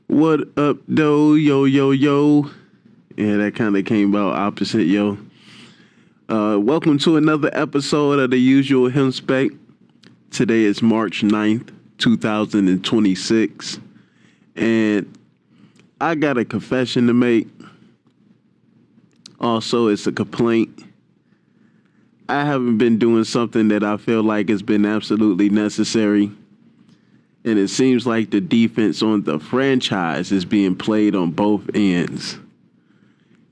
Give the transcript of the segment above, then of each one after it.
What up, though? Yo, yo, yo. Yeah, that kind of came out opposite, yo. Welcome to another episode of the usual Him Spec. Today is March 9th, 2026. And I got a confession to make. Also, it's a complaint. I haven't been doing something that I feel like has been absolutely necessary. And it seems like the defense on the franchise is being played on both ends.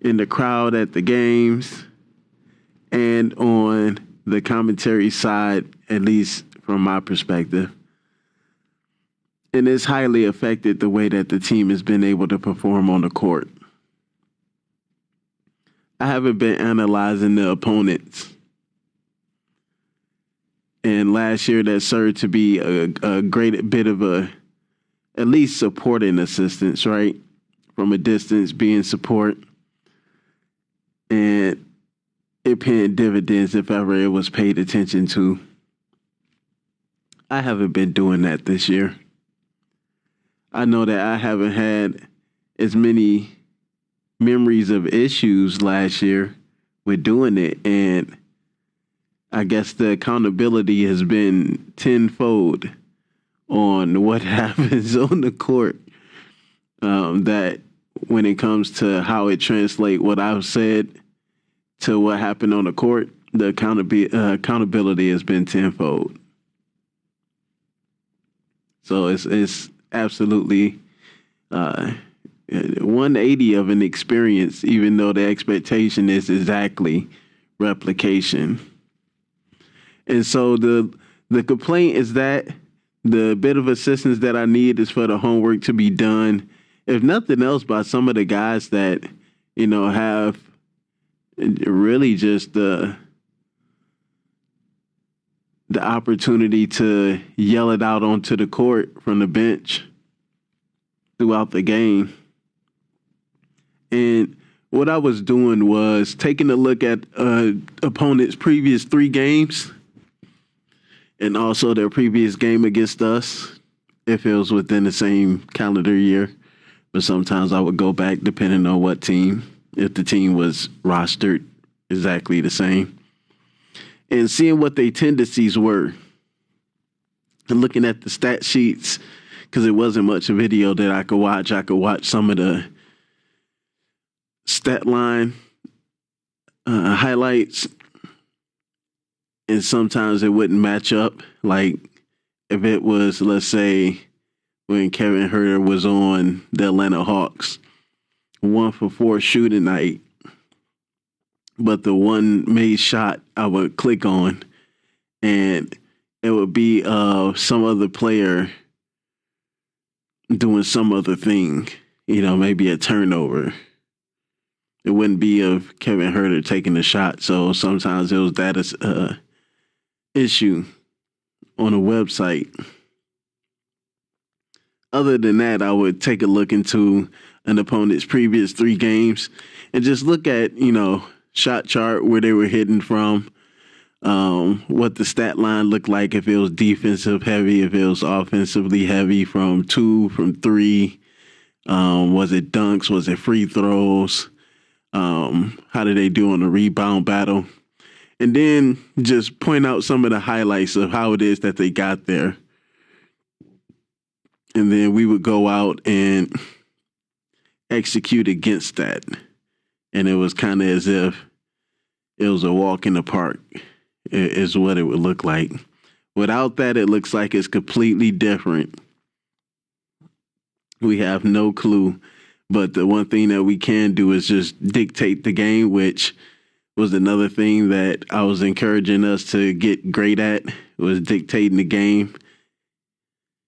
In the crowd at the games and on the commentary side, at least from my perspective. And it's highly affected the way that the team has been able to perform on the court. I haven't been analyzing the opponents. And last year that served to be a great bit of at least supporting assistance, right? From a distance, being support. And it paying dividends if ever it was paid attention to. I haven't been doing that this year. I know that I haven't had as many memories of issues last year with doing it. And I guess the accountability has been tenfold on what happens on the court. That when it comes to how it translates what I've said to what happened on the court, the accountability has been tenfold. So it's absolutely 180 of an experience, even though the expectation is exactly replication. And so the complaint is that the bit of assistance that I need is for the homework to be done, if nothing else, by some of the guys that, have really just the opportunity to yell it out onto the court from the bench throughout the game. And what I was doing was taking a look at opponents' previous 3 games and also their previous game against us, if it was within the same calendar year. But sometimes I would go back depending on what team, if the team was rostered exactly the same, and seeing what their tendencies were. And looking at the stat sheets, because it wasn't much video that I could watch. I could watch some of the stat line highlights, and sometimes it wouldn't match up. Like if it was, let's say, when Kevin Huerter was on the Atlanta Hawks, 1 for 4 shooting night, but the one made shot I would click on, and it would be some other player doing some other thing, maybe a turnover. It wouldn't be of Kevin Huerter taking the shot. So sometimes it was that issue on a website. Other than that, I would take a look into an opponent's previous 3 games and just look at, shot chart, where they were hitting from, what the stat line looked like, if it was defensive heavy, if it was offensively heavy, from 2, from 3. Was it dunks? Was it free throws? How did they do on the rebound battle? And then just point out some of the highlights of how it is that they got there. And then we would go out and execute against that. And it was kind of as if it was a walk in the park, is what it would look like. Without that, it looks like it's completely different. We have no clue. But the one thing that we can do is just dictate the game, which was another thing that I was encouraging us to get great at, was dictating the game.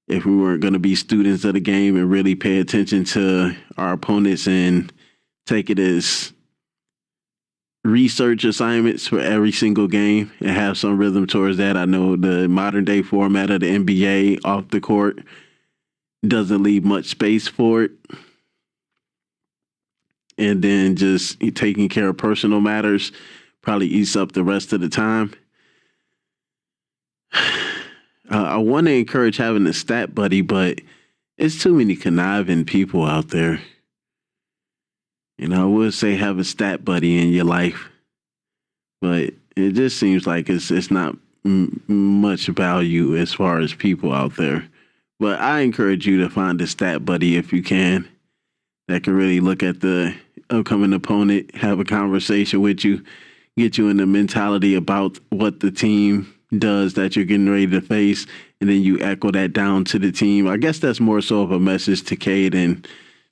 If we weren't going to be students of the game and really pay attention to our opponents and take it as research assignments for every single game and have some rhythm towards that. I know the modern day format of the NBA off the court doesn't leave much space for it. And then just taking care of personal matters probably eats up the rest of the time. I want to encourage having a stat buddy, but it's too many conniving people out there. I would say have a stat buddy in your life, but it just seems like it's not much value as far as people out there. But I encourage you to find a stat buddy if you can that can really look at the upcoming opponent, have a conversation with you, get you in the mentality about what the team does that you're getting ready to face, and then you echo that down to the team. I guess that's more so of a message to Cade and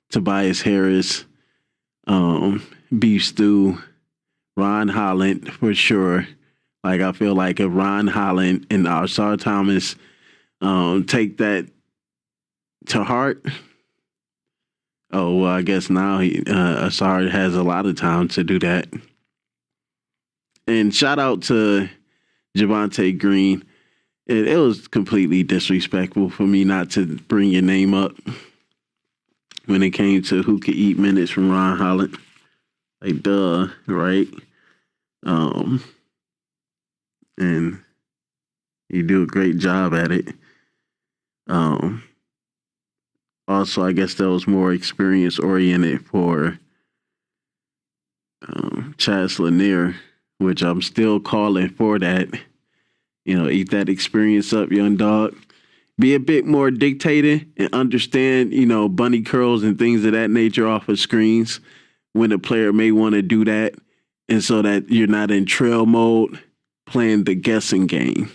Tobias Harris, Beef Stew, Ron Holland for sure. Like I feel like if Ron Holland and Arsar Thomas take that to heart, oh well, I guess now Arsar has a lot of time to do that. And shout out to Javonte Green. It was completely disrespectful for me not to bring your name up when it came to who could eat minutes from Ron Holland. Like, duh, right? And you do a great job at it. Also, I guess that was more experience oriented for Chaz Lanier, which I'm still calling for that. Eat that experience up, young dog. Be a bit more dictating and understand, bunny curls and things of that nature off of screens when a player may want to do that. And so that you're not in trail mode playing the guessing game.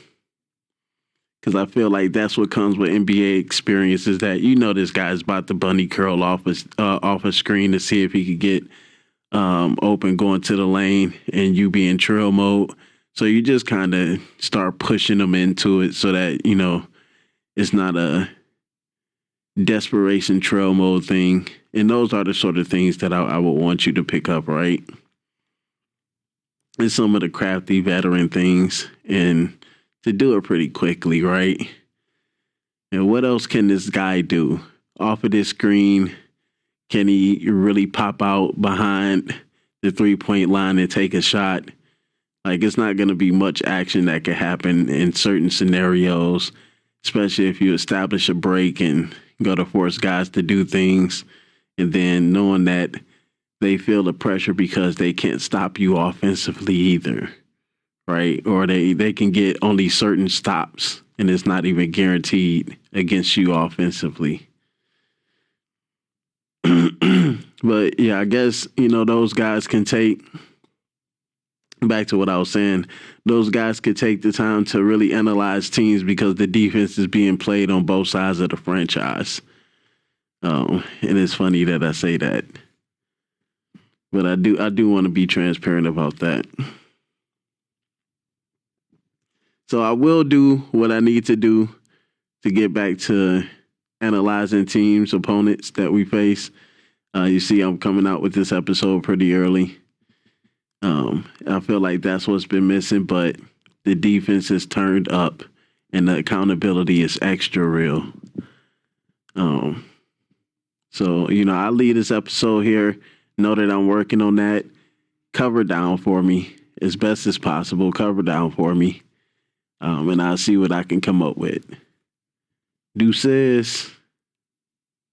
Because I feel like that's what comes with NBA experience is that this guy's about to bunny curl off a screen to see if he could get open going to the lane and you be in trail mode. So you just kind of start pushing them into it so that, it's not a desperation trail mode thing. And those are the sort of things that I would want you to pick up, right? And some of the crafty veteran things and to do it pretty quickly, right? And what else can this guy do? Off of this screen, can he really pop out behind the 3-point line and take a shot? Like, it's not going to be much action that could happen in certain scenarios, especially if you establish a break and go to force guys to do things. And then knowing that they feel the pressure because they can't stop you offensively either, right? Or they can get only certain stops and it's not even guaranteed against you offensively. But yeah, I guess, those guys can take, back to what I was saying, those guys could take the time to really analyze teams because the defense is being played on both sides of the franchise. And it's funny that I say that. But I do want to be transparent about that. So I will do what I need to do to get back to analyzing teams, opponents that we face. You see, I'm coming out with this episode pretty early. I feel like that's what's been missing, but the defense is turned up and the accountability is extra real. So, I lead this episode here. Know that I'm working on that. Cover down for me as best as possible. Cover down for me. And I'll see what I can come up with. Deuces.